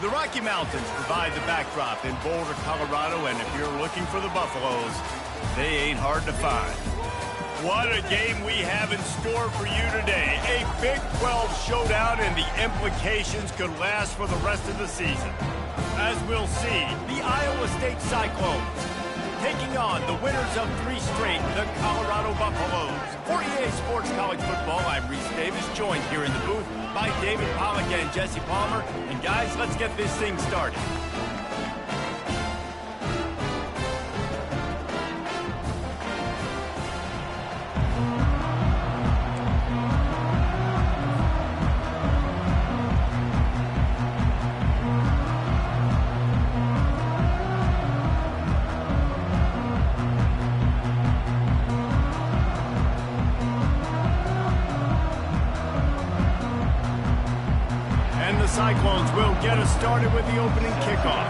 The Rocky Mountains provide the backdrop in Boulder, Colorado, and if you're looking for the Buffaloes, they ain't hard to find. What a game we have in store for you today. A Big 12 showdown, and the implications could last for the rest of the season. As we'll see, the Iowa State Cyclones taking on the winners of 3 straight, the Colorado Buffaloes. For EA Sports College Football, I'm Reese Davis, joined here in the booth by David Pollack and Jesse Palmer. And guys, let's get this thing started. Cyclones will get us started with the opening kickoff.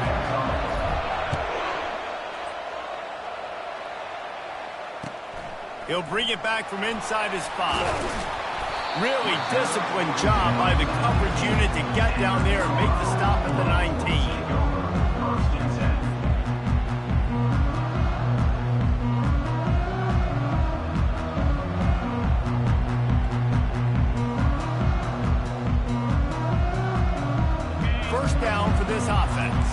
He'll bring it back from inside his 5. Really disciplined job by the coverage unit to get down there and make the stop at the 19. First down for this offense.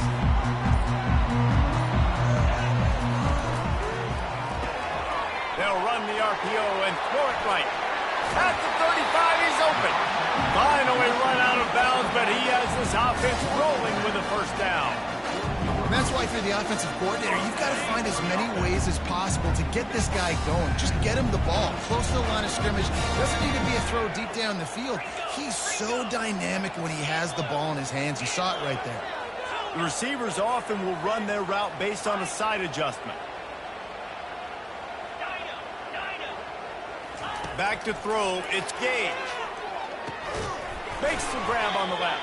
They'll run the RPO and throw it right. At the 35, he's open. Finally run out of bounds, but he has this offense rolling with a first down. And that's why, if you're the offensive coordinator, you've got to find as many ways as possible to get this guy going. Just get him the ball close to the line of scrimmage. Doesn't need to be a throw deep down the field. He's so dynamic when he has the ball in his hands. You saw it right there. The receivers often will run their route based on a side adjustment. Back to throw, it's Gage. Makes the grab on the left.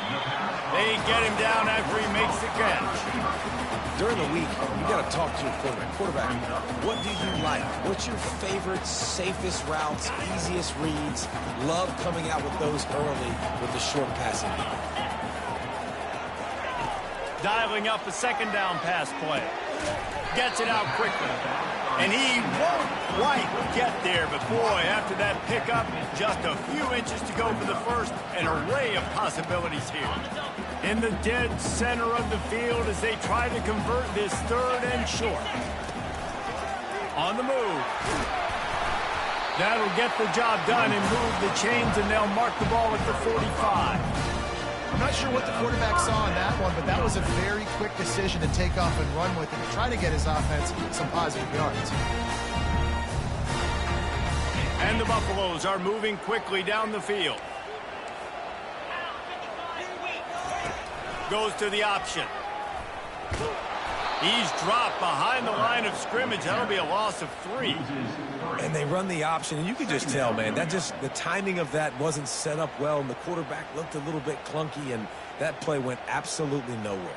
They get him down after he makes the catch. During the week, you got to talk to your quarterback. What do you like? What's your favorite, safest routes, easiest reads? Love coming out with those early with the short passing. Dialing up a second down pass play. Gets it out quickly. And he won't quite get there, but boy, after that pickup, just a few inches to go for the first. An array of possibilities here. In the dead center of the field as they try to convert this 3rd and short. On the move. That'll get the job done and move the chains, and they'll mark the ball at the 45. I'm not sure what the quarterback saw on that one, but that was a very quick decision to take off and run with it to try to get his offense some positive yards. And the Buffaloes are moving quickly down the field. Goes to the option. He's dropped behind the line of scrimmage. That'll be a loss of 3. And they run the option, and you can just tell, man, the timing of that wasn't set up well, and the quarterback looked a little bit clunky, and that play went absolutely nowhere.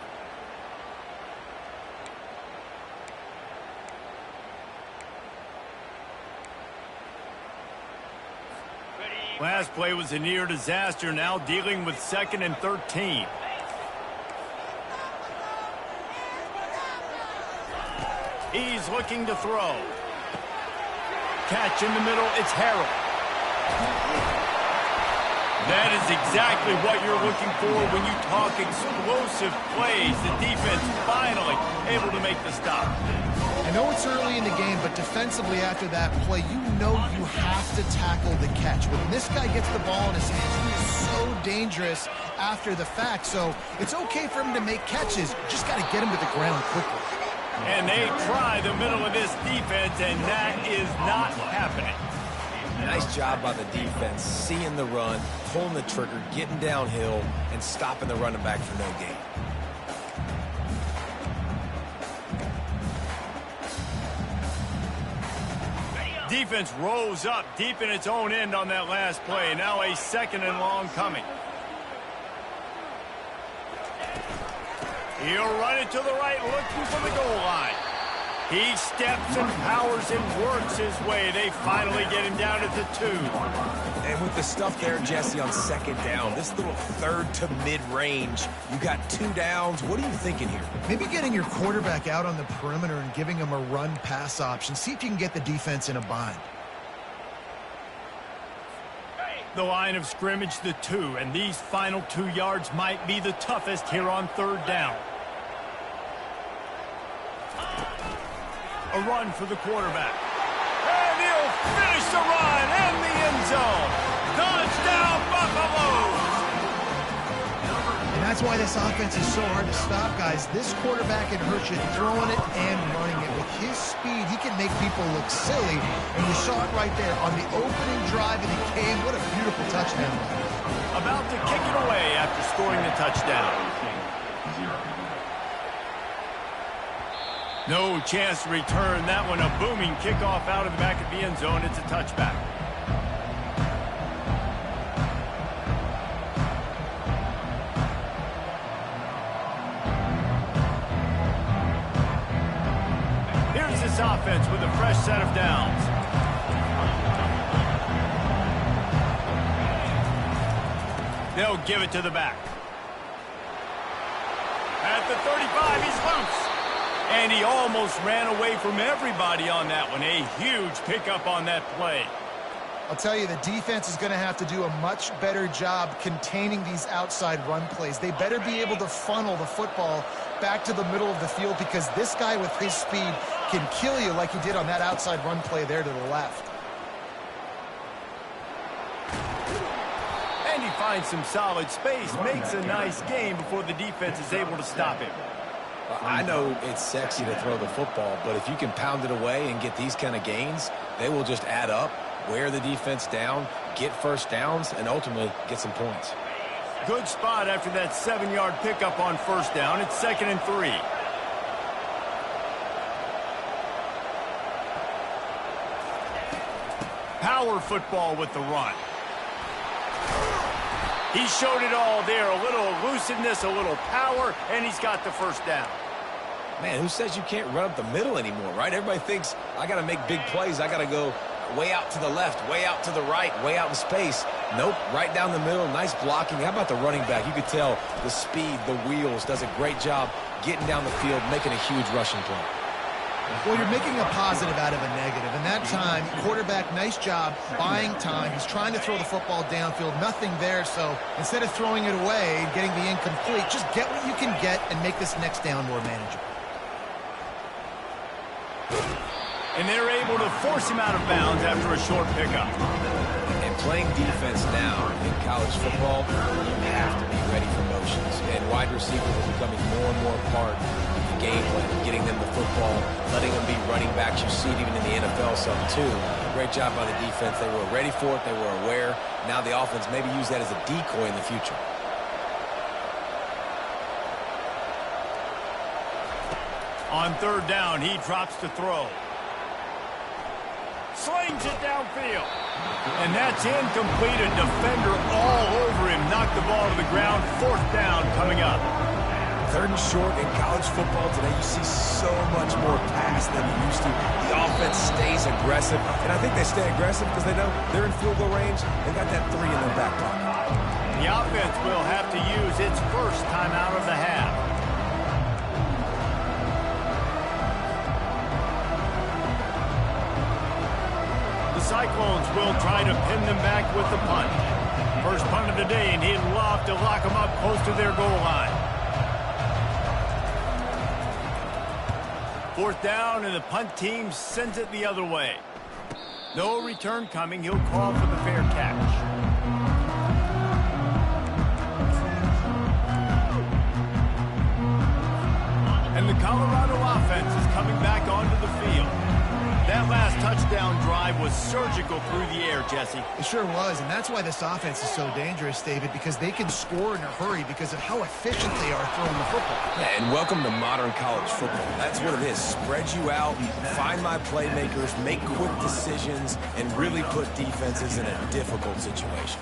Last play was a near disaster, now dealing with 2nd and 13. He's looking to throw. Catch in the middle, it's Harrell. That is exactly what you're looking for when you talk explosive plays. The defense finally able to make the stop. I know it's early in the game, but defensively after that play, you know you have to tackle the catch. When this guy gets the ball in his hands, he is so dangerous after the fact. So it's okay for him to make catches. Just got to get him to the ground quickly. And they try the middle of this defense, and that is not happening. Nice job by the defense, seeing the run, pulling the trigger, getting downhill, and stopping the running back for no gain. Defense rose up deep in its own end on that last play. Now a 2nd and long coming. He'll run it to the right, looking for the goal line. He steps and powers and works his way. They finally get him down at the 2. And with the stuff there, Jesse, on second down, this little third to mid-range, you got 2 downs. What are you thinking here? Maybe getting your quarterback out on the perimeter and giving him a run-pass option. See if you can get the defense in a bind. The line of scrimmage, the 2, and these final 2 yards might be the toughest here on third down. A run for the quarterback. And he'll finish the run in the end zone. Touchdown, Buffaloes! And that's why this offense is so hard to stop, guys. This quarterback can hurt you throwing it and running it. With his speed, he can make people look silly. And you saw it right there on the opening drive, and it came. What a beautiful touchdown. About to kick it away after scoring the touchdown. No chance to return that one. A booming kickoff out of the back of the end zone. It's a touchback. Here's this offense with a fresh set of downs. They'll give it to the back. At the 35, he's loose. And he almost ran away from everybody on that one. A huge pickup on that play. I'll tell you, the defense is going to have to do a much better job containing these outside run plays. They better be able to funnel the football back to the middle of the field, because this guy with his speed can kill you like he did on that outside run play there to the left. And he finds some solid space, makes a nice game before the defense is able to stop him. I know it's sexy to throw the football, but if you can pound it away and get these kind of gains, they will just add up, wear the defense down, get first downs, and ultimately get some points. Good spot after that 7-yard pickup on first down. It's 2nd and 3. Power football with the run. He showed it all there. A little elusiveness, a little power, and he's got the first down. Man, who says you can't run up the middle anymore, right? Everybody thinks, I got to make big plays. I got to go way out to the left, way out to the right, way out in space. Nope, right down the middle, nice blocking. How about the running back? You could tell the speed, the wheels, does a great job getting down the field, making a huge rushing play. Well, you're making a positive out of a negative. And that time, quarterback, nice job buying time. He's trying to throw the football downfield. Nothing there, so instead of throwing it away and getting the incomplete, just get what you can get and make this next down more manageable. And they're able to force him out of bounds after a short pickup. And playing defense now in college football, you have to be ready for motions. And wide receivers are becoming more and more part of the game plan, getting them the football, letting them be running backs. You see it even in the NFL some too. Great job by the defense. They were ready for it. They were aware. Now the offense maybe use that as a decoy in the future. On third down, he drops to throw. Slings it downfield. And that's incomplete. A defender all over him. Knocked the ball to the ground. Fourth down coming up. Third and short in college football today, you see so much more pass than you used to. The offense stays aggressive, and I think they stay aggressive because they know they're in field goal range. They got that 3 in their back pocket. The offense will have to use its first timeout of the half. The Cyclones will try to pin them back with the punt. First punt of the day, and he'd love to lock them up close to their goal line. Fourth down, and the punt team sends it the other way. No return coming. He'll call for the fair catch. And the Colorado offense is coming back onto the field. That last touchdown drive was surgical through the air, Jesse. It sure was, and that's why this offense is so dangerous, David, because they can score in a hurry because of how efficient they are throwing the football. And welcome to modern college football. That's what it is. Spread you out, find my playmakers, make quick decisions, and really put defenses in a difficult situation.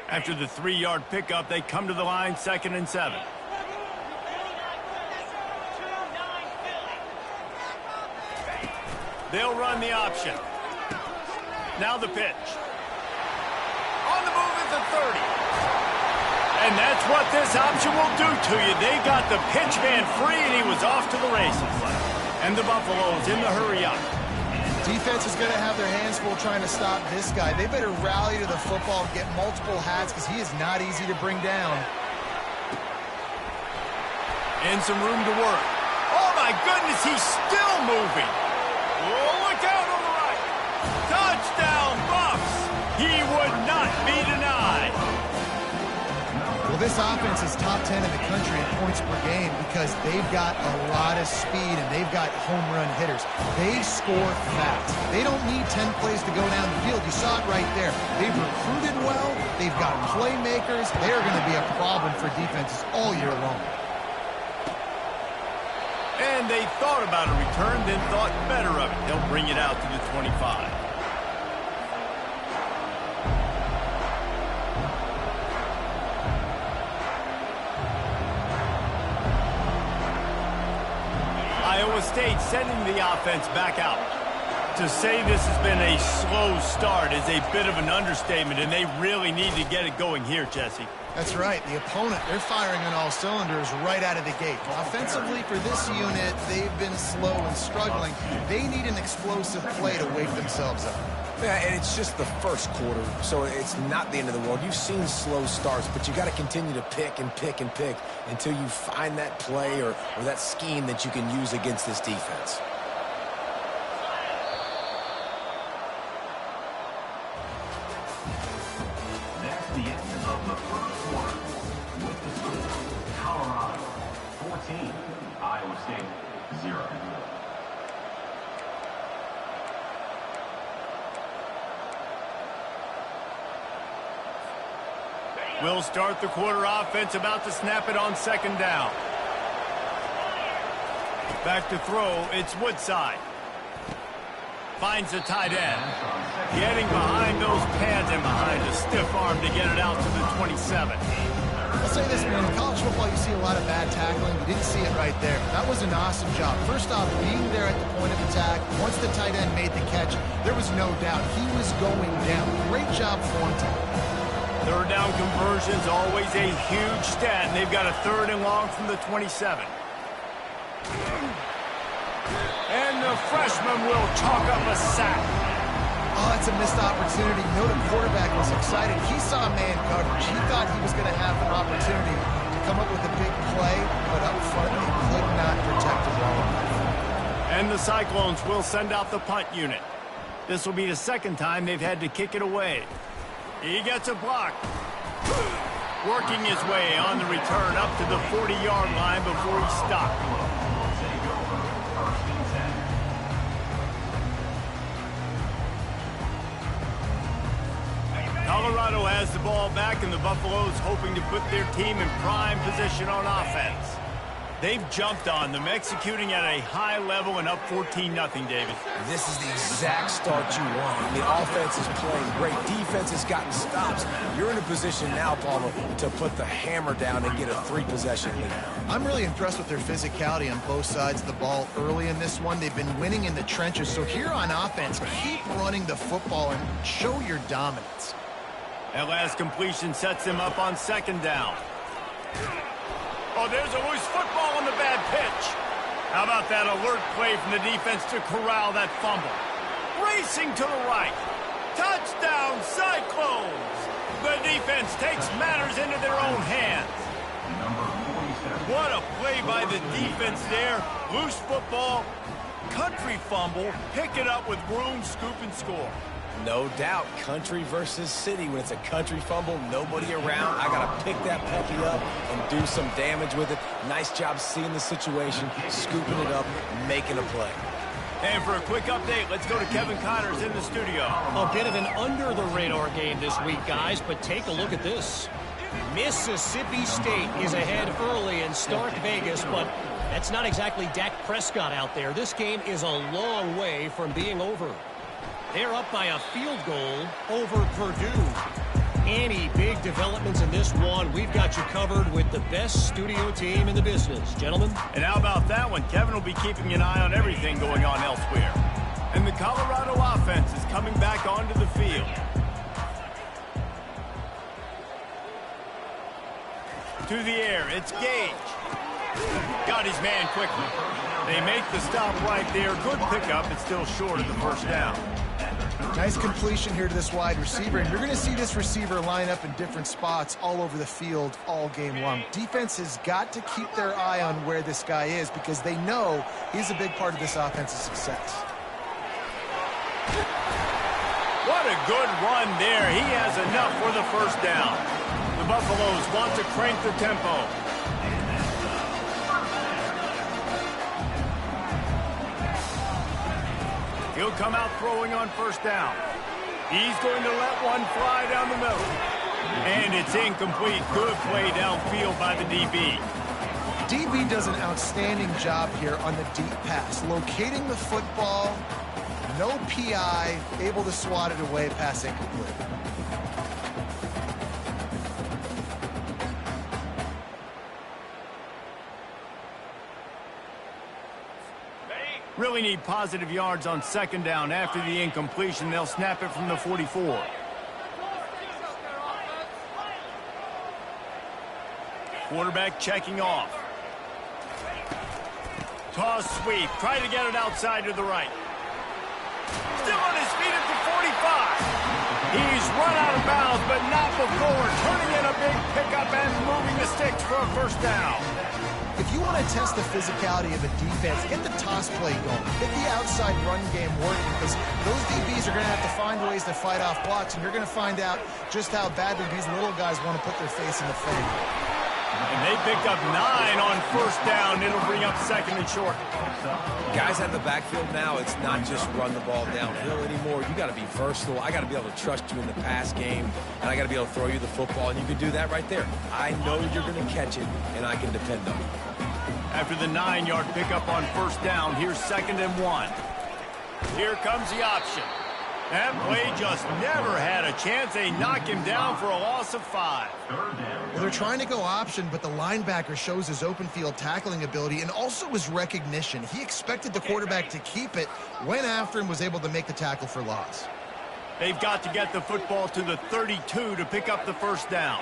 After the 3-yard pickup, they come to the line, 2nd and 7. They'll run the option. Now the pitch. On the move at the 30. And that's what this option will do to you. They got the pitch man free, and he was off to the races. And the Buffaloes in the hurry up. Defense is going to have their hands full trying to stop this guy. They better rally to the football and get multiple hats because he is not easy to bring down. And some room to work. Oh, my goodness, he's still moving. Oh, look out on the right. Touchdown, Buffs. He would not be denied. Well, this offense is top 10 in the country in points per game because they've got a lot of speed and they've got home run hitters. They score fast. They don't need 10 plays to go down the field. You saw it right there. They've recruited well. They've got playmakers. They're going to be a problem for defenses all year long. And they thought about a return, then thought better of it. They'll bring it out to the 25. Iowa State sending the offense back out. To say this has been a slow start is a bit of an understatement, and they really need to get it going here, Jesse. That's right. The opponent, they're firing on all cylinders right out of the gate. Offensively, for this unit, they've been slow and struggling. They need an explosive play to wake themselves up. Yeah, and it's just the first quarter, so it's not the end of the world. You've seen slow starts, but you got to continue to pick and pick and pick until you find that play or that scheme that you can use against this defense. That's the end of the first quarter. With the score, Colorado 14, Iowa State 0. We'll start the quarter offense, about to snap it on 2nd down. Back to throw, it's Woodside. Finds the tight end. Getting behind those pads and behind a stiff arm to get it out to the 27. I'll say this, man. In college football, you see a lot of bad tackling. You didn't see it right there. That was an awesome job. First off, being there at the point of attack. Once the tight end made the catch, there was no doubt he was going down. Great job for him. 3rd down conversions, always a huge stat, and they've got a 3rd and long from the 27. And the freshman will chalk up a sack. Oh, that's a missed opportunity. You know the quarterback was excited. He saw man coverage. He thought he was going to have an opportunity to come up with a big play, but up front they could not protect him well enough. And the Cyclones will send out the punt unit. This will be the 2nd time they've had to kick it away. He gets a block. Working his way on the return up to the 40-yard line before he stopped. Colorado has the ball back, and the Buffaloes hoping to put their team in prime position on offense. They've jumped on them, executing at a high level and up 14-0, David. This is the exact start you want. I mean, offense is playing great. Defense has gotten stops. You're in a position now, Palmer, to put the hammer down and get a 3-possession lead. I'm really impressed with their physicality on both sides of the ball early in this one. They've been winning in the trenches. So here on offense, keep running the football and show your dominance. That last completion sets them up on 2nd down. Oh, there's a loose football on the bad pitch. How about that alert play from the defense to corral that fumble? Racing to the right. Touchdown, Cyclones. The defense takes matters into their own hands. What a play by the defense there. Loose football, country fumble, pick it up with room, scoop, and score. No doubt, country versus city. When it's a country fumble, nobody around. I got to pick that puppy up and do some damage with it. Nice job seeing the situation, scooping it up, making a play. And for a quick update, let's go to Kevin Connors in the studio. A bit of an under-the-radar game this week, guys, but take a look at this. Mississippi State is ahead early in Stark Vegas, but that's not exactly Dak Prescott out there. This game is a long way from being over. They're up by a field goal over Purdue. any big developments in this one, we've got you covered with the best studio team in the business. Gentlemen? And how about that one? Kevin will be keeping an eye on everything going on elsewhere. And the Colorado offense is coming back onto the field. To the air, it's Gage. Got his man quickly. They make the stop right there. Good pickup, but still short of the first down. Nice completion here to this wide receiver, and you're going to see this receiver line up in different spots all over the field all game long. Defense has got to keep their eye on where this guy is because they know he's a big part of this offense's success. What a good run there. He has enough for the first down. The Buffaloes want to crank the tempo. He'll come out throwing on first down. He's going to let one fly down the middle. And it's incomplete. Good play downfield by the DB. DB does an outstanding job here on the deep pass. Locating the football, no PI, able to swat it away, pass incomplete. Really need positive yards on second down. After the incompletion, they'll snap it from the 44. Quarterback checking off. Toss sweep. Try to get it outside to the right. Still on his feet at the 45. He's run out of bounds, but not before. Turning in a big pickup and moving the sticks for a first down. If you want to test the physicality of a defense, get the toss play going. Get the outside run game working because those DBs are going to have to find ways to fight off blocks, and you're going to find out just how badly these little guys want to put their face in the frame. And they picked up 9 on first down. It'll bring up second and short. Guys out of the backfield now, it's not just run the ball downhill anymore. You got to be versatile. I got to be able to trust you in the pass game, and I got to be able to throw you the football, and you can do that right there. I know you're going to catch it, and I can depend on it. After the 9-yard pickup on first down, here's second and 1. Here comes the option. That play just never had a chance. They knock him down for a loss of 5. Well, they're trying to go option, but the linebacker shows his open field tackling ability and also his recognition. He expected the quarterback to keep it, went after him, was able to make the tackle for loss. They've got to get the football to the 32 to pick up the first down.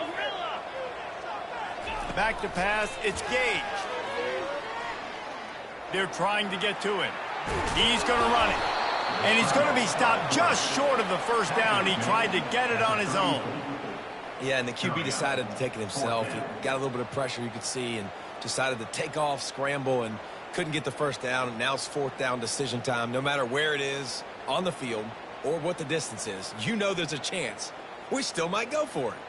Back to pass, it's Gage. They're trying to get to him. He's going to run it. And he's going to be stopped just short of the first down. He tried to get it on his own. Yeah, and the QB decided to take it himself. He got a little bit of pressure, you could see, and decided to take off, scramble, and couldn't get the first down. And now it's fourth down decision time. No matter where it is on the field or what the distance is, you know there's a chance we still might go for it.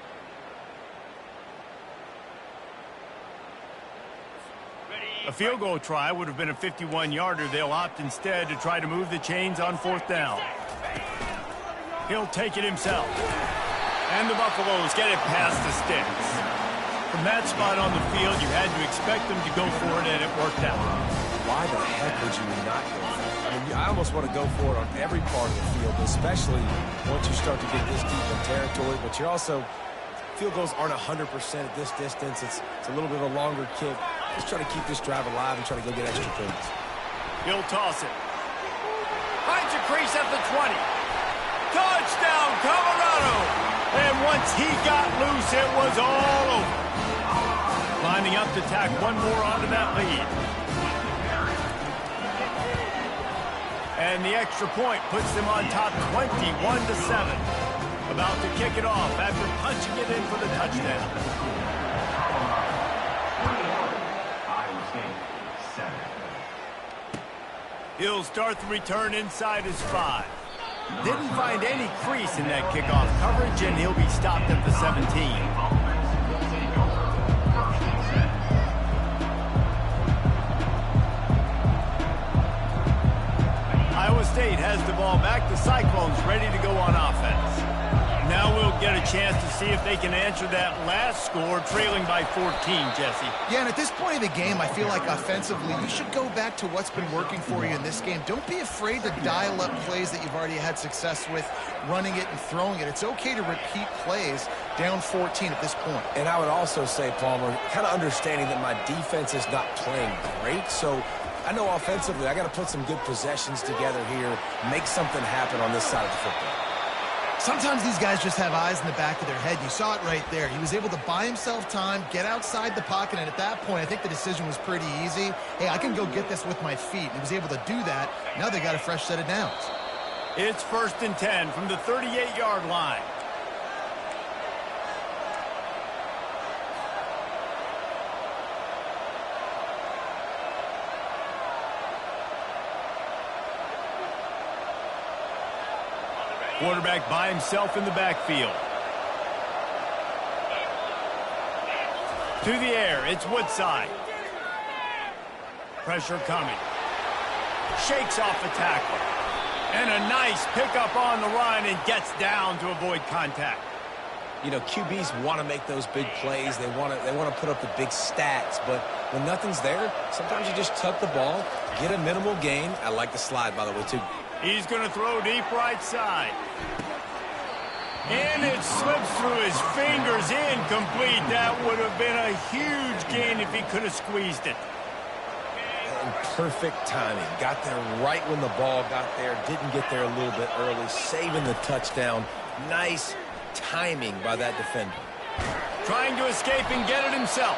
A field goal try would have been a 51-yarder. They'll opt instead to try to move the chains on fourth down. He'll take it himself. And the Buffaloes get it past the sticks. From that spot on the field, you had to expect them to go for it, and it worked out. Why the heck would you not go for it? I mean, I almost want to go for it on every part of the field, especially once you start to get this deep in territory. But you're also, field goals aren't 100% at this distance. It's a little bit of a longer kick. Let's try to keep this drive alive and try to go get extra points. He'll toss it. Finds a crease at the 20. Touchdown, Colorado! And once he got loose, it was all over. Lining up to tack one more onto that lead. And the extra point puts them on top 21-7. About to kick it off after punching it in for the touchdown. He'll start the return inside his 5. Didn't find any crease in that kickoff coverage, and he'll be stopped at the 17. Iowa State has the ball back. The Cyclones ready to go on offense. Now we'll get a chance to see if they can answer that last score, trailing by 14, Jesse. Yeah, and at this point of the game, I feel like offensively, you should go back to what's been working for you in this game. Don't be afraid to dial up plays that you've already had success with, running it and throwing it. It's okay to repeat plays. down 14 at this point. And I would also say, Palmer, kind of understanding that my defense is not playing great, so I know offensively I got to put some good possessions together here, make something happen on this side of the football. Sometimes these guys just have eyes in the back of their head. You saw it right there. He was able to buy himself time, get outside the pocket, and at that point, I think the decision was pretty easy. Hey, I can go get this with my feet. And he was able to do that. Now they got a fresh set of downs. It's 1st and 10 from the 38-yard line. Quarterback by himself in the backfield. To the air, it's Woodside. Pressure coming. Shakes off the tackle. And a nice pickup on the run and gets down to avoid contact. You know, QBs want to make those big plays. They want to put up the big stats, but when nothing's there, sometimes you just tuck the ball, get a minimal gain. I like the slide, by the way, too. He's going to throw deep right side. And it slips through his fingers, incomplete. That would have been a huge gain if he could have squeezed it. And perfect timing. Got there right when the ball got there. Didn't get there a little bit early. Saving the touchdown. Nice timing by that defender. Trying to escape and get it himself.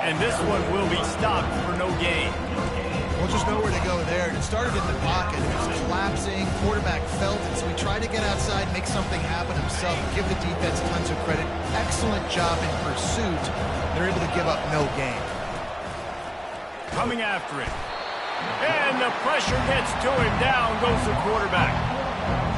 And this one will be stopped for no gain. Well, just nowhere to go there. It started in the pocket. It was collapsing. Quarterback felt it, so he tried to get outside, make something happen himself, give the defense tons of credit. Excellent job in pursuit. They're able to give up no gain. Coming after it. And the pressure gets to him. Down goes the quarterback.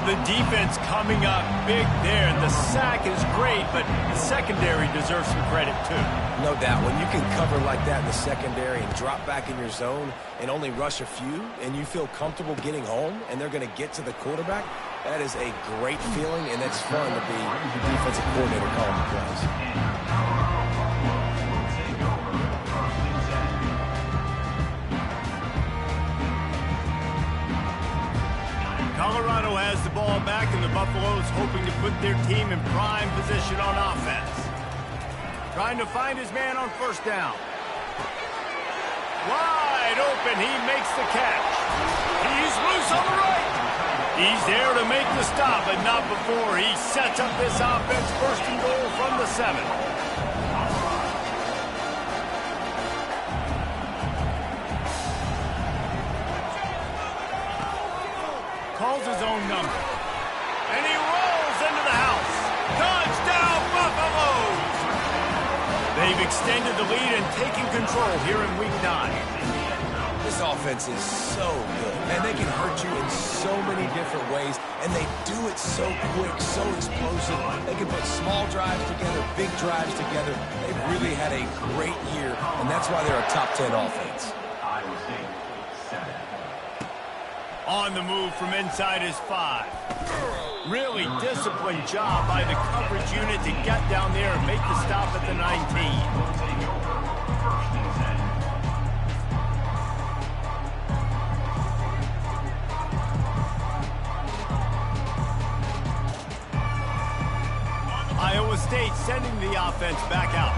The defense coming up big there. The sack is great, but the secondary deserves some credit too. No doubt. When you can cover like that in the secondary and drop back in your zone and only rush a few, and you feel comfortable getting home, and they're going to get to the quarterback, that is a great feeling, and it's fun to be the defensive coordinator calling the plays. Colorado has the ball back, and the Buffaloes hoping to put their team in prime position on offense. Trying to find his man on 1st down. Wide open, he makes the catch. He's loose on the right. He's there to make the stop, but not before he sets up this offense. 1st and goal from the 7. Calls his own number. And he rolls into the house. Touchdown, Buffaloes! They've extended the lead and taken control here in Week 9. This offense is so good. Man, they can hurt you in so many different ways, and they do it so quick, so explosive. They can put small drives together, big drives together. They've really had a great year, and that's why they're a top 10 offense. Iowa State, 7. On the move from inside his 5. Really disciplined job by the coverage unit to get down there and make the stop at the 19. Iowa State sending the offense back out.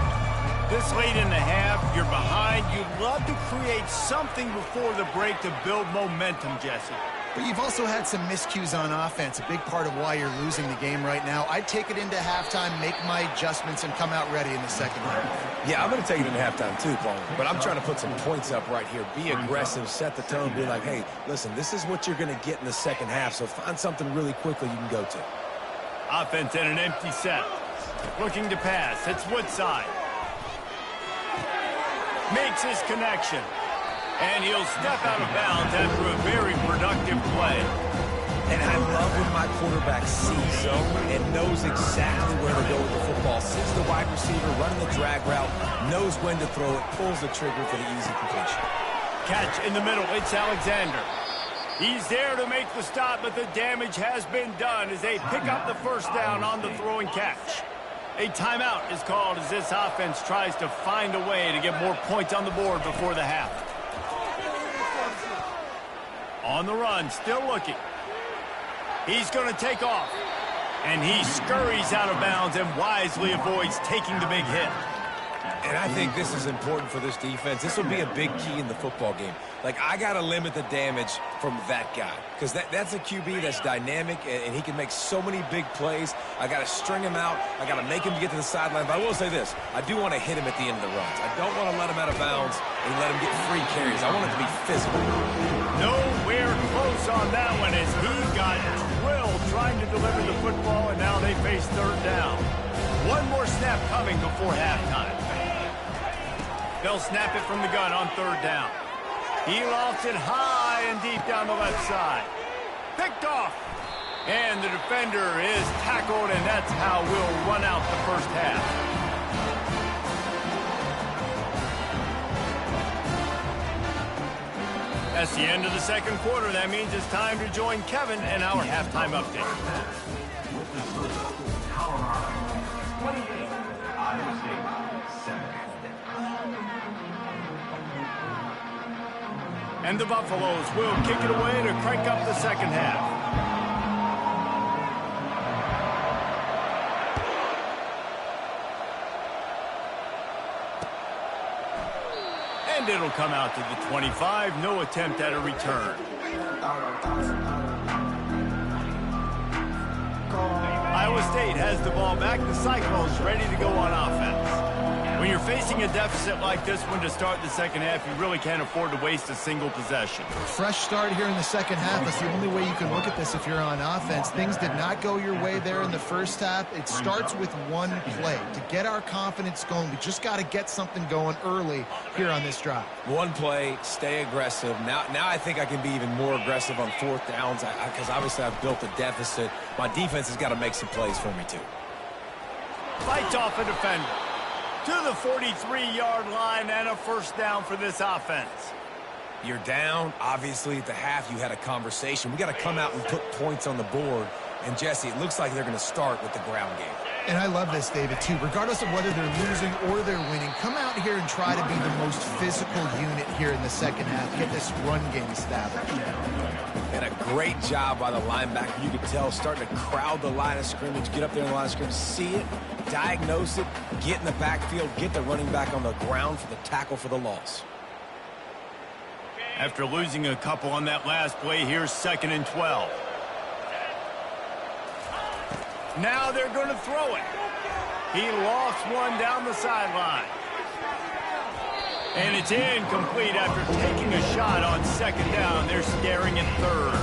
This late in the half, you're behind. You'd love to create something before the break to build momentum, Jesse. But you've also had some miscues on offense, a big part of why you're losing the game right now. I'd take it into halftime, make my adjustments, and come out ready in the second half. Yeah, I'm going to take it into halftime too, Paul. But I'm trying to put some points up right here. Be aggressive, set the tone, be like, hey, listen, this is what you're going to get in the second half, so find something really quickly you can go to. Offense in an empty set. Looking to pass. It's Woodside. Makes his connection. And he'll step out of bounds after a very productive play. And I love when my quarterback sees zone and knows exactly where to go with the football. Sees the wide receiver running the drag route, knows when to throw it, pulls the trigger for the easy completion. Catch in the middle. It's Alexander. He's there to make the stop, but the damage has been done as they pick up the 1st down on the throw and catch. A timeout is called as this offense tries to find a way to get more points on the board before the half. On the run, still looking. He's going to take off. And he scurries out of bounds and wisely avoids taking the big hit. And I think this is important for this defense. This will be a big key in the football game. Like, I got to limit the damage from that guy because that's a QB that's dynamic, and he can make so many big plays. I got to string him out. I got to make him get to the sideline. But I will say this. I do want to hit him at the end of the runs. I don't want to let him out of bounds and let him get free carries. I want it to be physical. Nowhere close on that one as he got drilled trying to deliver the football, and now they face third down. One more snap coming before halftime. They'll snap it from the gun on third down. He lofts it high and deep down the left side. Picked off. And the defender is tackled, and that's how we'll run out the first half. That's the end of the second quarter. That means it's time to join Kevin in our halftime update. With the score, Colorado 28, Iowa State 7. And the Buffaloes will kick it away to crank up the second half. And it'll come out to the 25. No attempt at a return. Iowa State has the ball back. The Cyclones ready to go on offense. When you're facing a deficit like this one to start the second half, you really can't afford to waste a single possession. Fresh start here in the second half. That's the only way you can look at this if you're on offense. Things did not go your way there in the first half. It starts with one play. To get our confidence going, we just got to get something going early here on this drive. One play, stay aggressive. Now I think I can be even more aggressive on fourth downs because obviously I've built a deficit. My defense has got to make some plays for me too. Fights off a defender to the 43-yard line, and a first down for this offense. You're down. Obviously, at the half, you had a conversation. We got to come out and put points on the board. And, Jesse, it looks like they're going to start with the ground game. And I love this, David, too. Regardless of whether they're losing or they're winning, come out here and try to be the most physical unit here in the second half. Get this run game established. And a great job by the linebacker. You could tell starting to crowd the line of scrimmage, get up there in the line of scrimmage, see it, diagnose it, get in the backfield, get the running back on the ground for the tackle for the loss. After losing a couple on that last play, here's 2nd and 12. Now they're going to throw it. He lofts one down the sideline. And it's incomplete after taking a shot on 2nd down. They're staring at 3rd.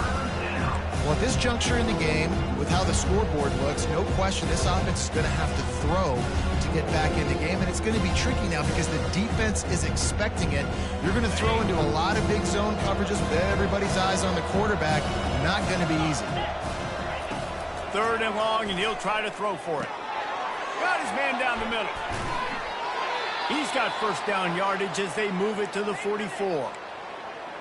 Well, at this juncture in the game, with how the scoreboard looks, no question this offense is going to have to throw to get back in the game, and it's going to be tricky now because the defense is expecting it. You're going to throw into a lot of big zone coverages with everybody's eyes on the quarterback. Not going to be easy. 3rd and long, and he'll try to throw for it. Got his man down the middle. He's got first down yardage as they move it to the 44.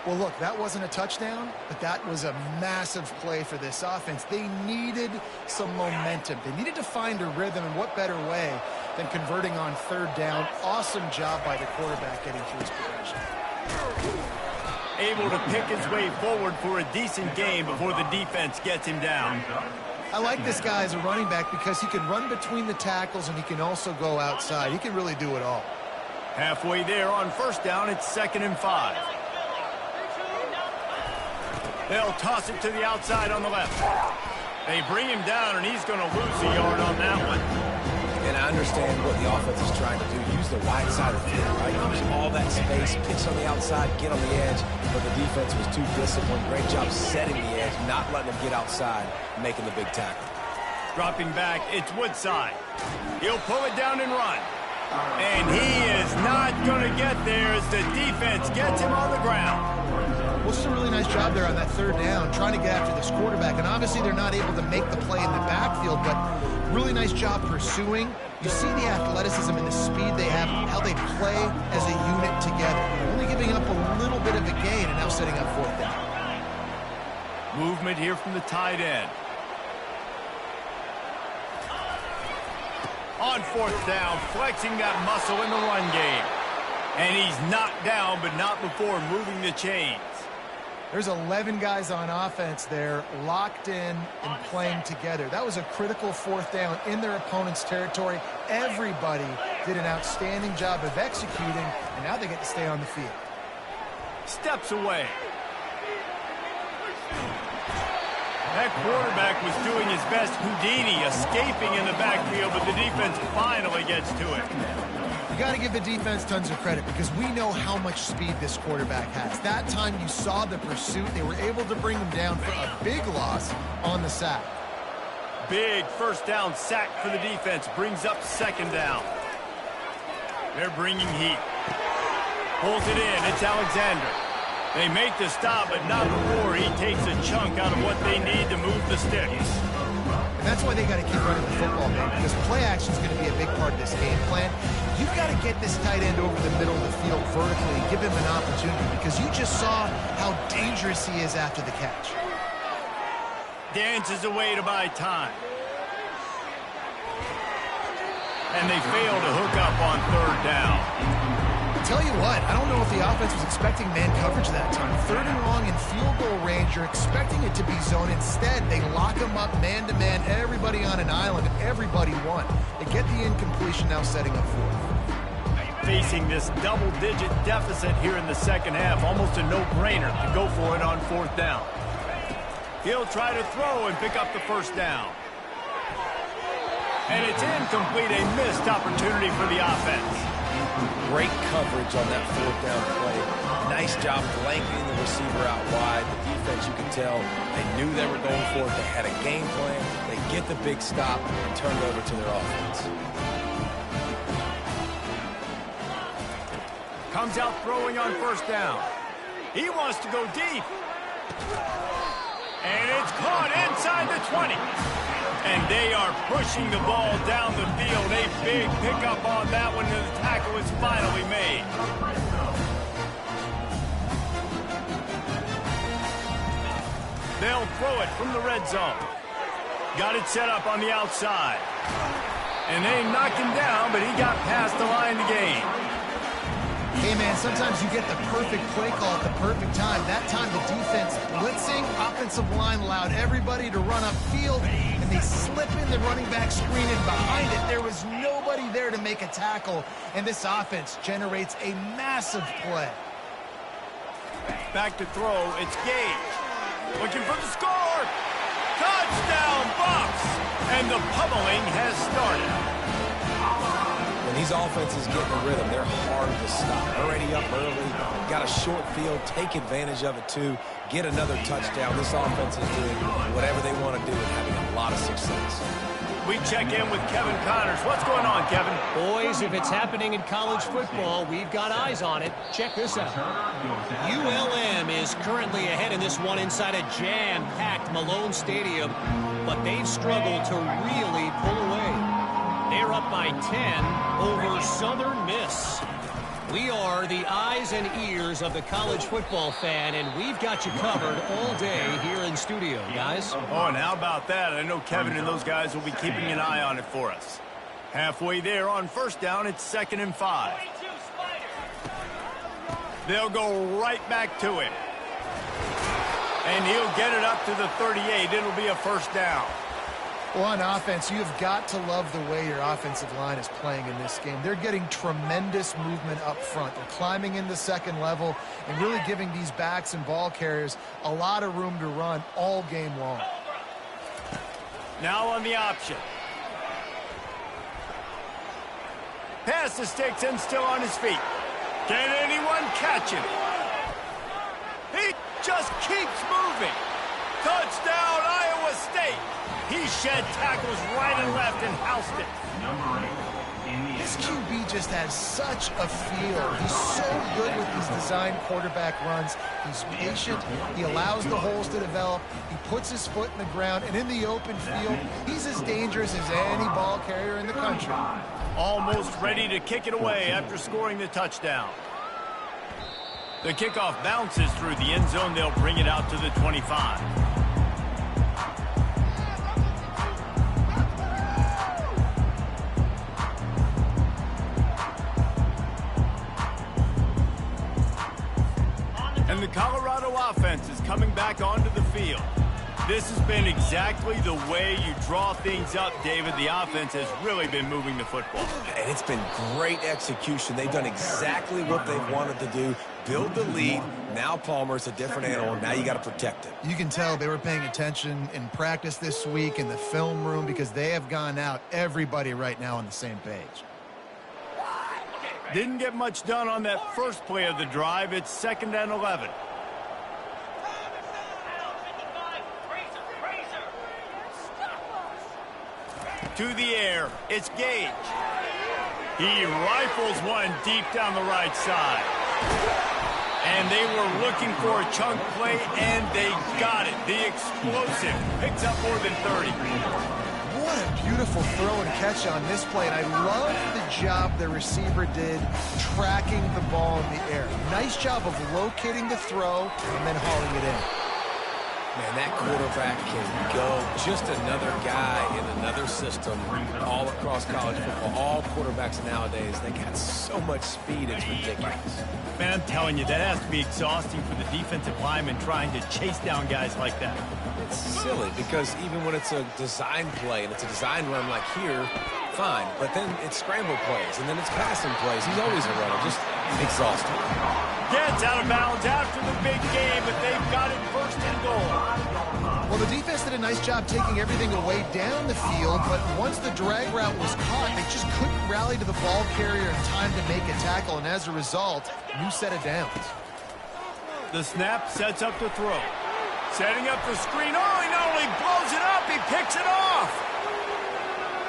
Well, look, that wasn't a touchdown, but that was a massive play for this offense. They needed some momentum. They needed to find a rhythm, and what better way than converting on 3rd down. Awesome job by the quarterback getting through his progression. Able to pick his way forward for a decent game before the defense gets him down. I like this guy as a running back because he can run between the tackles and he can also go outside. He can really do it all. Halfway there on first down, it's 2nd and 5. They'll toss it to the outside on the left. They bring him down, and he's going to lose a yard on that one. And I understand what the offense is trying to do. Use the wide side of the field, right? Use all that space, pitch on the outside, get on the edge. But the defense was too disciplined. Great job setting the edge, not letting them get outside, making the big tackle. Dropping back, it's Woodside. He'll pull it down and run. And he is not going to get there as the defense gets him on the ground. Well, just a really nice job there on that 3rd down, trying to get after this quarterback. And obviously they're not able to make the play in the backfield, but really nice job pursuing. You see the athleticism and the speed they have, how they play as a unit together. Only giving up a little bit of a gain and now setting up 4th down. Movement here from the tight end. On 4th down, flexing that muscle in the run game. And he's knocked down, but not before moving the chains. There's 11 guys on offense there locked in and playing together. That was a critical fourth down in their opponent's territory. Everybody did an outstanding job of executing, and now they get to stay on the field. Steps away. That quarterback was doing his best Houdini, escaping in the backfield, but the defense finally gets to it. You got to give the defense tons of credit because we know how much speed this quarterback has. That time you saw the pursuit. They were able to bring him down for a big loss on the sack. Big first down sack for the defense. Brings up second down. They're bringing heat. Pulls it in. It's Alexander. They make the stop, but not before he takes a chunk out of what they need to move the sticks. And that's why they got to keep running the football, man, because play action is going to be a big part of this game plan. You've got to get this tight end over the middle of the field vertically and give him an opportunity because you just saw how dangerous he is after the catch. Dances away to buy time. And they fail to hook up on third down. Tell you what, I don't know if the offense was expecting man coverage that time. Third and long in field goal range, you're expecting it to be zone. Instead, they lock them up man-to-man, everybody on an island, and everybody won. They get the incompletion, now setting up fourth. Facing this double-digit deficit here in the second half, almost a no-brainer to go for it on fourth down. He'll try to throw and pick up the first down. And it's incomplete, a missed opportunity for the offense. Great coverage on that fourth down play. Nice job blanketing the receiver out wide. The defense, you can tell, they knew they were going for it. They had a game plan. They get the big stop and turn it over to their offense. Comes out throwing on first down. He wants to go deep. And it's caught inside the 20. And they are pushing the ball down the field. A big pickup on that one, and the tackle is finally made. They'll throw it from the red zone. Got it set up on the outside. And they knock him down, but he got past the line to gain. Hey, man, sometimes you get the perfect play call at the perfect time. That time the defense blitzing, offensive line allowed everybody to run upfield, and they slip in the running back screen, and behind it there was nobody there to make a tackle, and this offense generates a massive play. Back to throw, it's Gage. Looking for the score. Touchdown, Bucs! And the pummeling has started. When these offenses get in a rhythm, they're hard to stop. Already up early, got a short field, take advantage of it too, get another touchdown. This offense is doing whatever they want to do and having a lot of success. We check in with Kevin Connors. What's going on, Kevin? Boys, if it's happening in college football, we've got eyes on it. Check this out. ULM is currently ahead in this one inside a jam-packed Malone Stadium, but they've struggled to really pull away. They're up by 10 over Southern Miss. We are the eyes and ears of the college football fan, and we've got you covered all day here in studio, guys. Oh, and how about that? I know Kevin and those guys will be keeping an eye on it for us. Halfway there on first down, it's 2nd and 5. They'll go right back to it. And he'll get it up to the 38. It'll be a first down. Well, on offense, you've got to love the way your offensive line is playing in this game. They're getting tremendous movement up front. They're climbing into second level and really giving these backs and ball carriers a lot of room to run all game long. Now on the option. Pass the sticks and still on his feet. Can anyone catch him? He just keeps moving. Touchdown, Iowa State. He shed tackles right and left and housed it. This QB just has such a feel. He's so good with these design quarterback runs. He's patient. He allows the holes to develop. He puts his foot in the ground. And in the open field, he's as dangerous as any ball carrier in the country. Almost ready to kick it away after scoring the touchdown. The kickoff bounces through the end zone. They'll bring it out to the 25. And the Colorado offense is coming back onto the field. This has been exactly the way you draw things up, David. The offense has really been moving the football. And it's been great execution. They've done exactly what they've wanted to do. Build the lead. Now Palmer's a different animal. Now you got to protect it. You can tell they were paying attention in practice this week in the film room because they have gone out, everybody right now on the same page. Didn't get much done on that first play of the drive. It's 2nd and 11. To the air, it's Gage. He rifles one deep down the right side. And they were looking for a chunk play, and they got it. The explosive picks up more than 30. What a beautiful throw and catch on this play, and I love the job the receiver did tracking the ball in the air. Nice job of locating the throw and then hauling it in. Man, that quarterback can go. Just another guy in another system all across college football. All quarterbacks nowadays, they got so much speed, it's ridiculous. Man, I'm telling you, that has to be exhausting for the defensive lineman trying to chase down guys like that. It's silly because even when it's a design play and it's a design run like here, fine. But then it's scramble plays and then it's passing plays. He's always a runner. Just exhausting. Gets out of bounds after the big game, but they've got it 1st and goal. Well, the defense did a nice job taking everything away down the field, but once the drag route was caught, they just couldn't rally to the ball carrier in time to make a tackle, and as a result, new set of downs. The snap sets up the throw. Setting up the screen. Oh, he not only blows it up, he picks it off.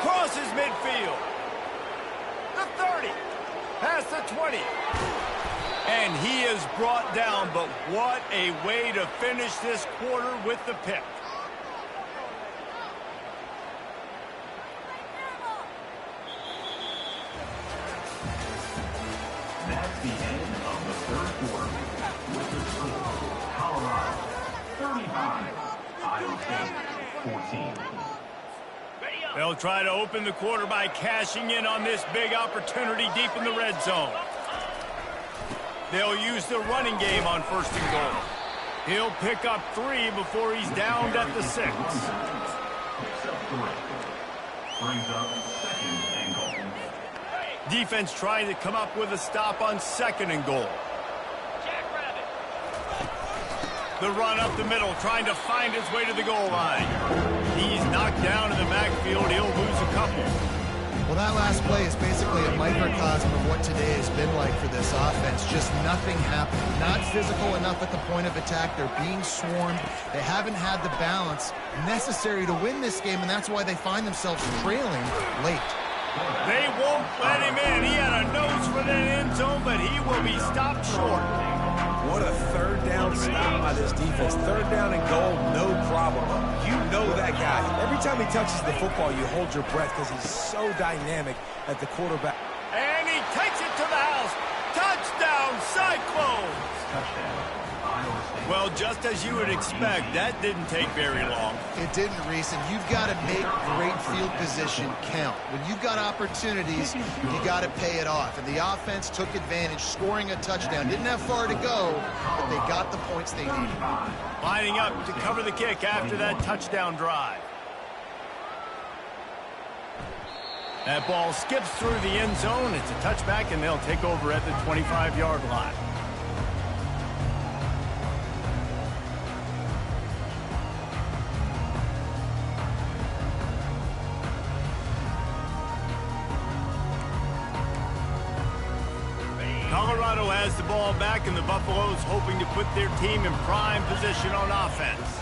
Crosses midfield. The 30. Past the 20. And he is brought down, but what a way to finish this quarter with the pick. That's the end of the 3rd quarter. With the score, Colorado 35, Iowa State 14. They'll try to open the quarter by cashing in on this big opportunity deep in the red zone. They'll use the running game on 1st and goal. He'll pick up 3 before he's downed at the 6. Picks up 3. Brings up 2nd and goal. Defense trying to come up with a stop on 2nd and goal. The run up the middle, trying to find his way to the goal line. He's knocked down in the backfield. He'll lose a couple. Well, that last play is basically a microcosm of what today has been like for this offense. Just nothing happening. Not physical enough at the point of attack. They're being swarmed. They haven't had the balance necessary to win this game, and that's why they find themselves trailing late. They won't let him in. He had a nose for that end zone, but he will be stopped short. What a 3rd down stop by this defense. 3rd down and goal, no problem. You know that guy. Every time he touches the football, you hold your breath because he's so dynamic at the quarterback. And he takes it to the house. Touchdown, Cyclones! Touchdown, Iowa State. Well, just as you would expect, that didn't take very long. It didn't, Reese, and you've got to make great field position count. When you've got opportunities, you got to pay it off. And the offense took advantage, scoring a touchdown. Didn't have far to go, but they got the points they needed. Lining up to cover the kick after that touchdown drive. That ball skips through the end zone. It's a touchback, and they'll take over at the 25-yard line. Colorado has the ball back, and the Buffaloes hoping to put their team in prime position on offense.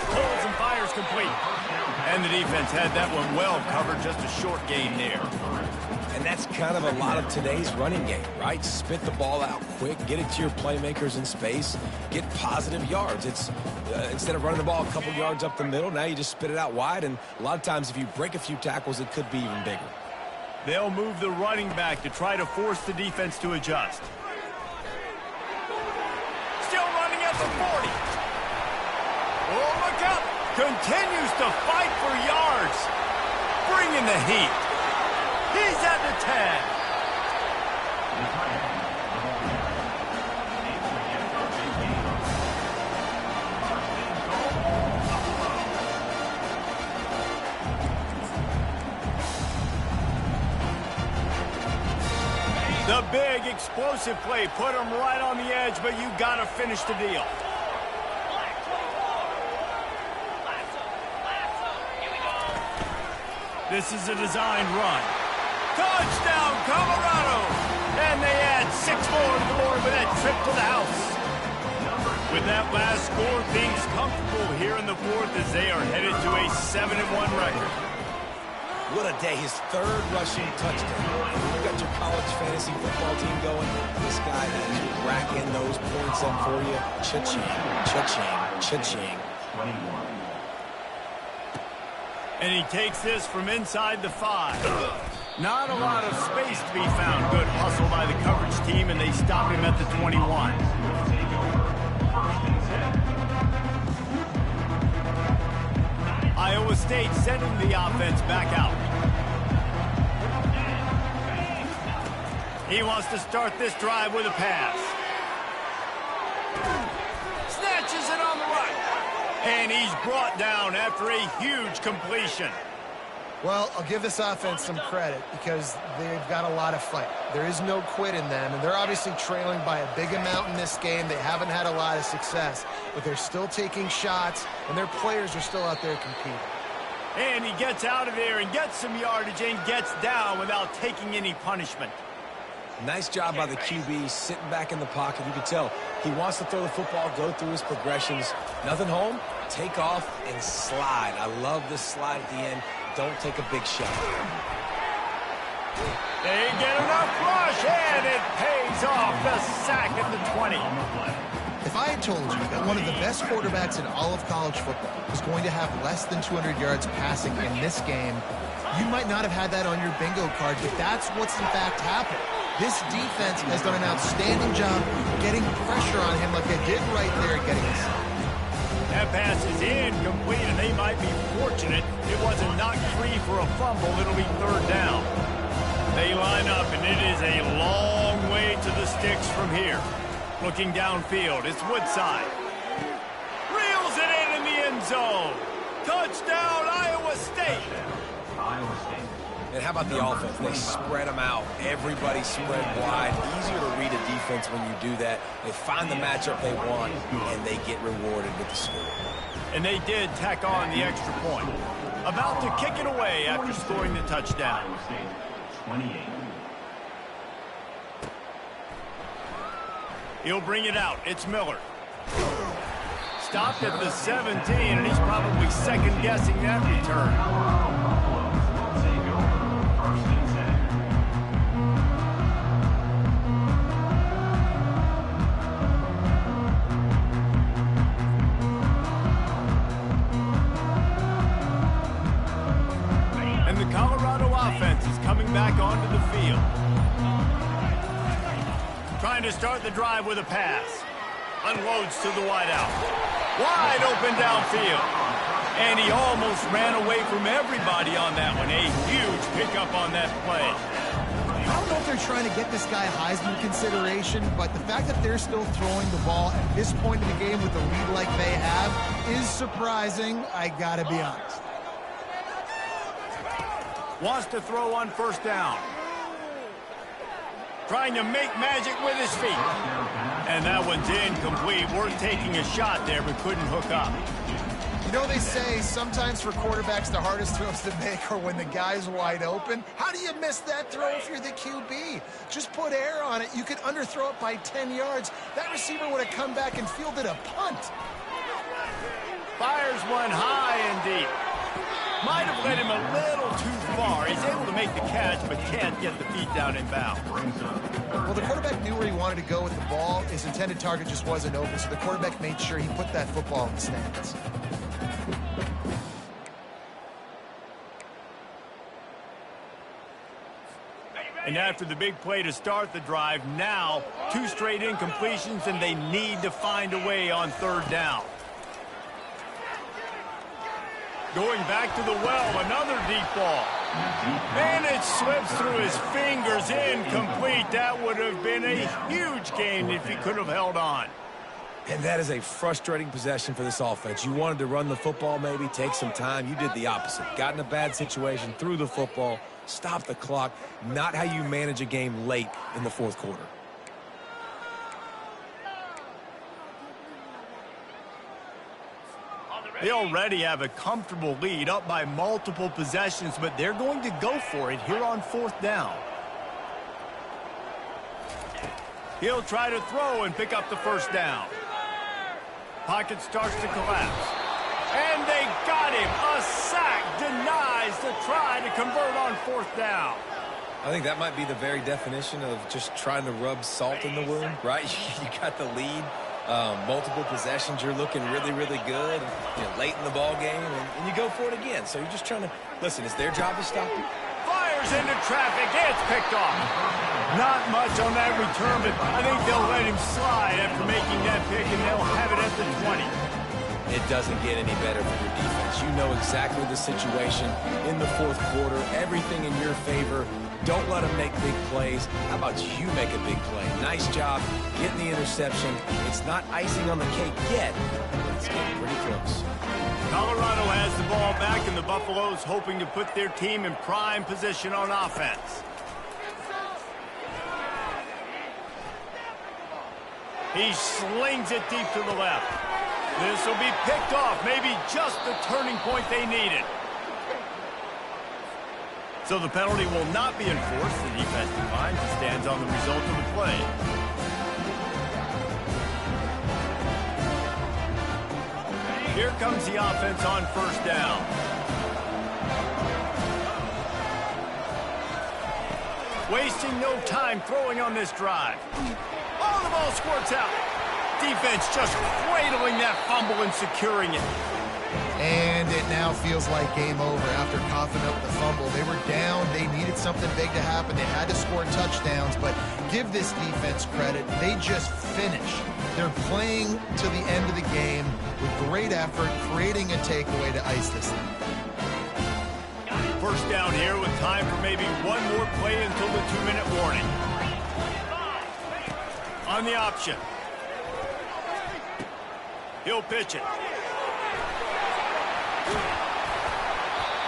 Pulls and fires complete. And the defense had that one well covered, just a short gain there. And that's kind of a lot of today's running game, right? Spit the ball out quick, get it to your playmakers in space, get positive yards. It's instead of running the ball a couple yards up the middle, now you just spit it out wide, and a lot of times if you break a few tackles, it could be even bigger. They'll move the running back to try to force the defense to adjust. Still running at the 40. Oh, look out. Continues to fight for yards. Bringing the heat. He's at the 10. big, explosive play. Put them right on the edge, but you got to finish the deal. This is a designed run. Touchdown, Colorado! And they add 6 more to the board with that trip to the house. With that last score, things comfortable here in the fourth as they are headed to a 7-1 record. What a day. His 3rd rushing touchdown. You got your college fantasy football team going. This guy is racking those points up for you. Cha-ching, cha-ching, cha-ching. 21. And he takes this from inside the 5. Not a lot of space to be found. Good hustle by the coverage team, and they stop him at the 21. Iowa State sending the offense back out. He wants to start this drive with a pass. Snatches it on the right. And he's brought down after a huge completion. Well, I'll give this offense some credit because they've got a lot of fight. There is no quit in them, and they're obviously trailing by a big amount in this game. They haven't had a lot of success, but they're still taking shots, and their players are still out there competing. And he gets out of there and gets some yardage and gets down without taking any punishment. Nice job by the QB, sitting back in the pocket. You can tell he wants to throw the football, go through his progressions. Nothing home, take off, and slide. I love this slide at the end. Don't take a big shot. They get enough rush, and it pays off. The sack at the 20. If I had told you that one of the best quarterbacks in all of college football was going to have less than 200 yards passing in this game, you might not have had that on your bingo card, but that's what's in fact happened. This defense has done an outstanding job getting pressure on him like they did right there, getting the sack. That pass is incomplete, and they might be fortunate it wasn't knocked free for a fumble. It'll be 3rd down. They line up, and it is a long way to the sticks from here. Looking downfield, it's Woodside. Reels it in the end zone. Touchdown, Iowa State. Iowa State. And how about the offense? They spread them out. Everybody spread wide. Easier to read a defense when you do that. They find the matchup they want, and they get rewarded with the score. And they did tack on the extra point. About to kick it away after scoring the touchdown. Iowa State, 28. He'll bring it out. It's Miller. Stopped at the 17, and he's probably second-guessing that return. And the Colorado offense is coming back onto the field. Trying to start the drive with a pass. Unloads to the wideout. Wide open downfield. And he almost ran away from everybody on that one. A huge pickup on that play. I don't know if they're trying to get this guy Heisman consideration, but the fact that they're still throwing the ball at this point in the game with the lead like they have is surprising, I gotta be honest. Wants to throw on 1st down. Trying to make magic with his feet. And that one's incomplete. Worth taking a shot there, but couldn't hook up. You know, they say sometimes for quarterbacks the hardest throws to make are when the guy's wide open. How do you miss that throw if you're the QB? Just put air on it. You could underthrow it by 10 yards. That receiver would have come back and fielded a punt. Fires one high and deep. Might have led him a little too far. He's able to make the catch, but can't get the feet down in bounds. Well, the quarterback knew where he wanted to go with the ball. His intended target just wasn't open, so the quarterback made sure he put that football in the stands. And after the big play to start the drive, now 2 straight incompletions, and they need to find a way on 3rd down. Going back to the well, another deep ball. And it slips through his fingers, incomplete. That would have been a huge gain if he could have held on. And that is a frustrating possession for this offense. You wanted to run the football, maybe take some time. You did the opposite. Got in a bad situation, threw the football, stop the clock, not how you manage a game late in the fourth quarter. They already have a comfortable lead, up by multiple possessions, but they're going to go for it here on fourth down. He'll try to throw and pick up the first down. Pocket starts to collapse. And they got him. A sack denies the try to convert on fourth down. I think that might be the very definition of just trying to rub salt in the wound, right? You got the lead. Multiple possessions, you're looking really, really good, late in the ball game, and you go for it again. So you're just trying to, listen, it's their job to stop you. Fires into traffic, it's picked off. Not much on that return, but I think they'll let him slide after making that pick, and they'll have it at the 20. It doesn't get any better for your defense. You know exactly the situation in the fourth quarter, everything in your favor. Don't let them make big plays. How about you make a big play? Nice job getting the interception. It's not icing on the cake yet, but it's getting pretty close. Colorado has the ball back, and the Buffaloes hoping to put their team in prime position on offense. He slings it deep to the left. This will be picked off, maybe just the turning point they needed. So the penalty will not be enforced. The defense declines and stands on the result of the play. Here comes the offense on first down. Wasting no time throwing on this drive. Oh, the ball squirts out. Defense just cradling that fumble and securing it. And it now feels like game over after coughing up the fumble. They were down. They needed something big to happen. They had to score touchdowns, but give this defense credit. They just finish. They're playing to the end of the game with great effort, creating a takeaway to ice this thing. First down here with time for maybe one more play until the 2-minute warning. On the option. He'll pitch it.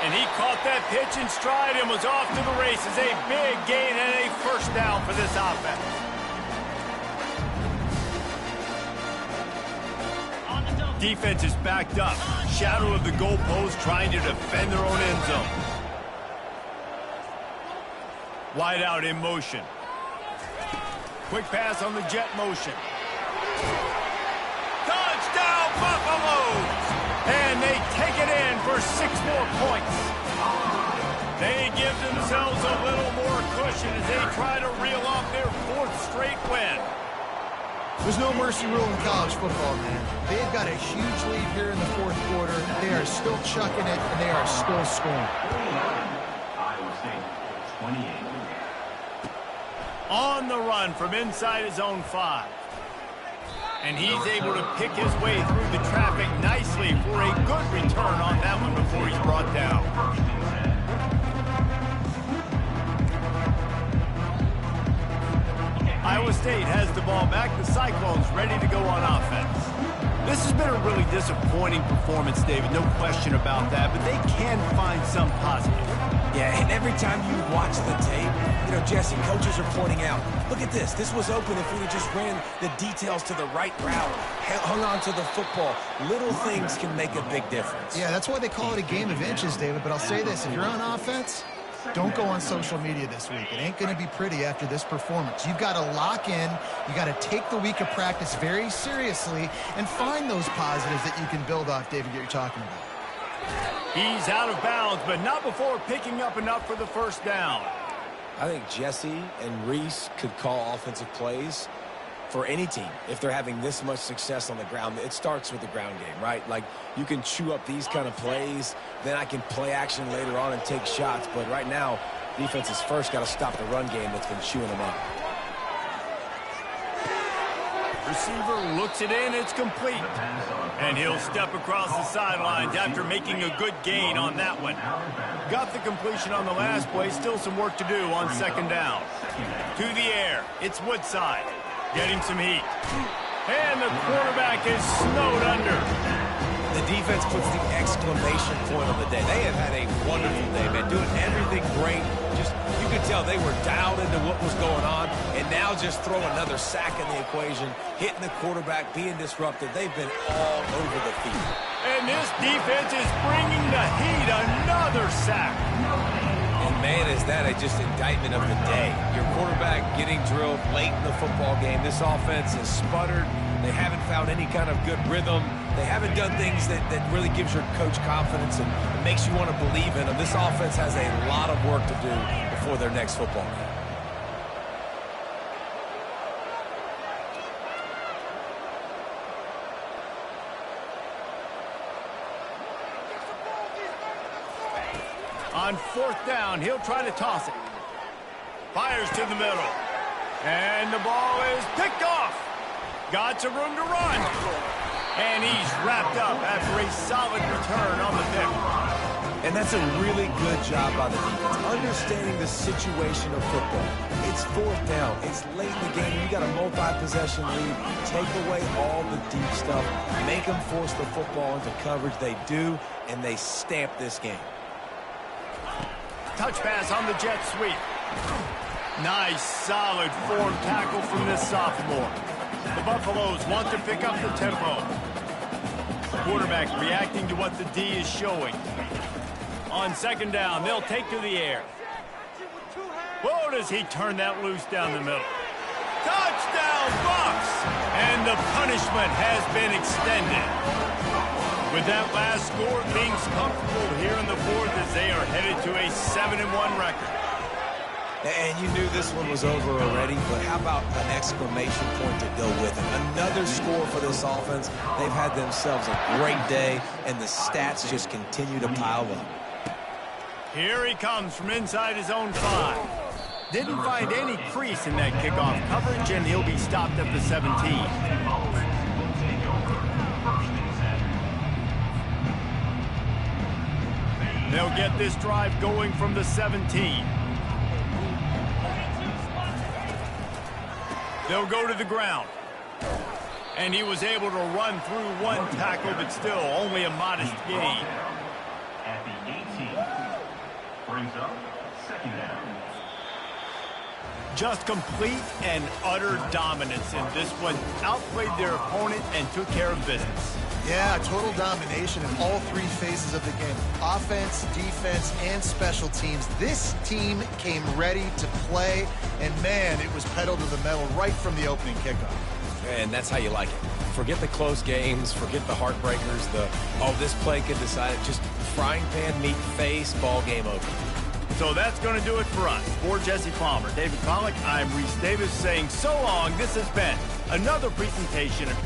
And he caught that pitch in stride and was off to the races. A big gain and a first down for this offense. Defense is backed up. Shadow of the goalpost trying to defend their own end zone. Wide out in motion. Quick pass on the jet motion. Touchdown Buffaloes! And they take it in for 6 more points. They give themselves a little more cushion as they try to reel off their 4th straight win. There's no mercy rule in college football, man. They've got a huge lead here in the fourth quarter. They are still chucking it, and they are still scoring. Iowa State, 28. On the run from inside his own 5. And he's able to pick his way through the traffic nicely for a good return on that one before he's brought down. Iowa State has the ball back. The Cyclones ready to go on offense. This has been a really disappointing performance, David. No question about that, but they can find some positive. Yeah, and every time you watch the tape, Jesse, coaches are pointing out, look at this. This was open if we had just ran the details to the right route, hung on to the football. Little things can make a big difference. Yeah, that's why they call it a game of inches, David. But I'll say this, if you're on offense, don't go on social media this week. It ain't going to be pretty after this performance. You've got to lock in. You got to take the week of practice very seriously and find those positives that you can build off, David, that you're talking about. He's out of bounds, but not before picking up enough for the first down. I think Jesse and Reese could call offensive plays for any team if they're having this much success on the ground. It starts with the ground game, right? Like, you can chew up these kind of plays, then I can play action later on and take shots. But right now, defense has first got to stop the run game that's been chewing them up. Receiver looks it in, it's complete. And he'll step across the sidelines after making a good gain on that one. Got the completion on the last play, still some work to do on second down. To the air, it's Woodside. Getting some heat. And the quarterback is snowed under. The defense puts the exclamation point on the day. They have had a wonderful day, man, doing everything great. Just, you could tell they were dialed into what was going on, and now just throw another sack in the equation, hitting the quarterback, being disrupted. They've been all over the field. And this defense is bringing the heat. Another sack. And, man, is that just indictment of the day. Your quarterback getting drilled late in the football game. This offense has sputtered. They haven't found any kind of good rhythm. They haven't done things that really gives your coach confidence and makes you want to believe in them. This offense has a lot of work to do before their next football game. On 4th down, he'll try to toss it. Fires to the middle. And the ball is picked off. Got some room to run. And he's wrapped up after a solid return on the pick. And that's a really good job by the defense, understanding the situation of football. It's 4th down. It's late in the game. You got a multi-possession lead. Take away all the deep stuff. Make them force the football into coverage. They do, and they stamp this game. Touch pass on the jet sweep. Nice, solid form tackle from this sophomore. The Buffaloes want to pick up the tempo. Quarterback reacting to what the D is showing. On 2nd down, they'll take to the air. Whoa, does he turn that loose down the middle. Touchdown, Bucs! And the punishment has been extended. With that last score, things comfortable here in the 4th as they are headed to a 7-1 record. And you knew this one was over already, but how about an exclamation point to go with it? Another score for this offense. They've had themselves a great day, and the stats just continue to pile up. Here he comes from inside his own 5. Didn't find any crease in that kickoff coverage, and he'll be stopped at the 17. They'll get this drive going from the 17. They'll go to the ground. And he was able to run through one tackle, but still only a modest gain. At the 18, brings up 2nd down. Just complete and utter dominance in this one. Outplayed their opponent and took care of business. Yeah, total domination in all 3 phases of the game. Offense, defense, and special teams. This team came ready to play, and, man, it was pedal to the metal right from the opening kickoff. And that's how you like it. Forget the close games, forget the heartbreakers, this play could decide it. Just frying pan meet face, ball game over. So that's going to do it for us. For Jesse Palmer, David Pollack, I'm Reese Davis saying so long. This has been another presentation of